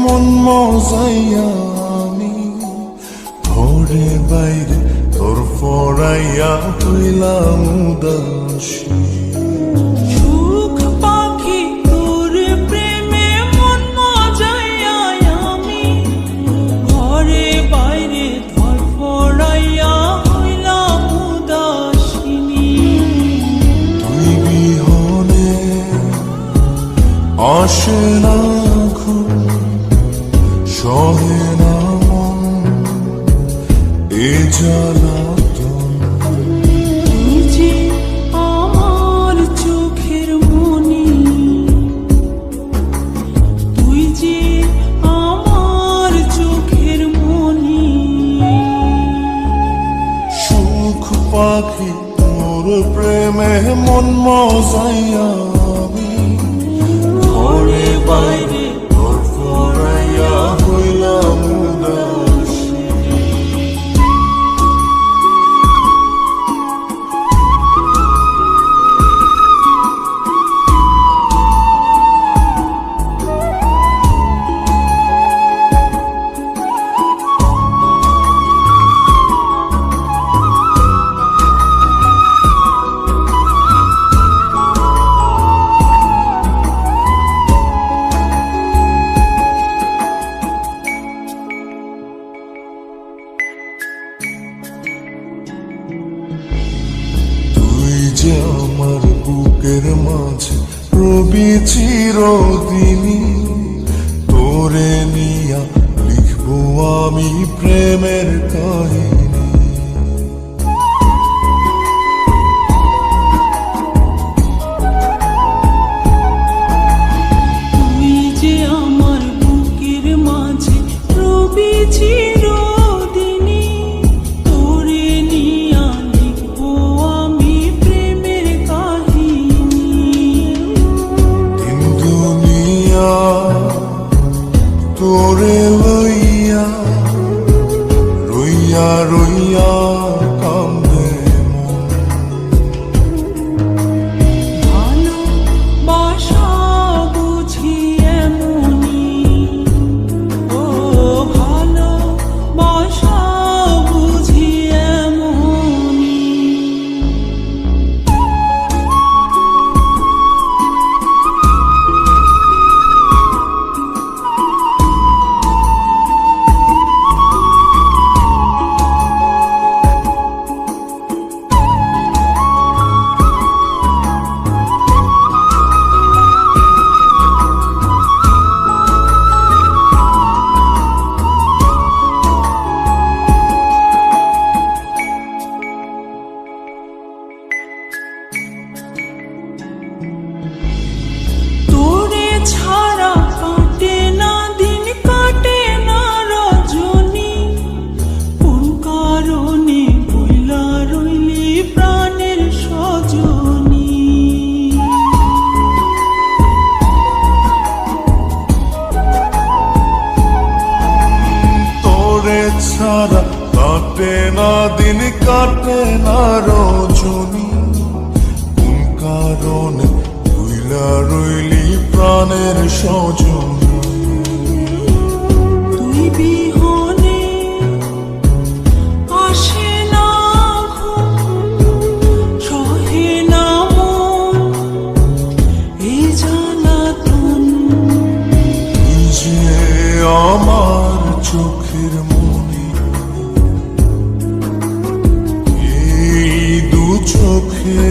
মন মজাইয়া আমি ঘরে বাইরে তোর ফরাইয়া হইলাম উদাসী। সুখ পাখি তোর প্রেমে মন মজাইয়া আমি ঘরে বাইরে তোর ফরাইয়া হইলাম উদাসিনী। তুই বিহনে আসে না ঘুম, সহে না মন এ জ্বালাতন। তুই যে আমার চোখের মনি, তুই যে আমার চোখের মনি। সুখ পাখি তোর প্রেমে মন মজাইয়া আমি ঘরে বাইরে তোর ফরাইয়া হইলাম উদাসী। তুই যে আমার বুকের মাঝে রবি চিরদিনই, তোরে নিয়া লিখবো আমি প্রেমের কাহিনী। তুই যে আমার বুকের মাঝে রবি চিরদিনই, তোরে নিয়া লিখবো আমি প্রেমের কাহিনী। দিন দুনিয়া তোরে লইয়া রইয়া রইয়া কান্দে মন। ভালোবাসা বুঝি এমনি, ও ভালোবাসা বুঝি এমনি। তোরে ছাড়া কাটে না দিন, কাটে না রজনী। কোন কারণে বইলা রইলি প্রাণের সজনী। তোরে ছাড়া কাটে না দিন, কাটে না রজনী। কোন কারণে ভুইলা রইলি প্রাণের সজনী। তুই বিহনে আসে না ঘুম, সহে না মন এই জ্বালাতন। তুই যে আমার চোখের মনি, এই দু চোখে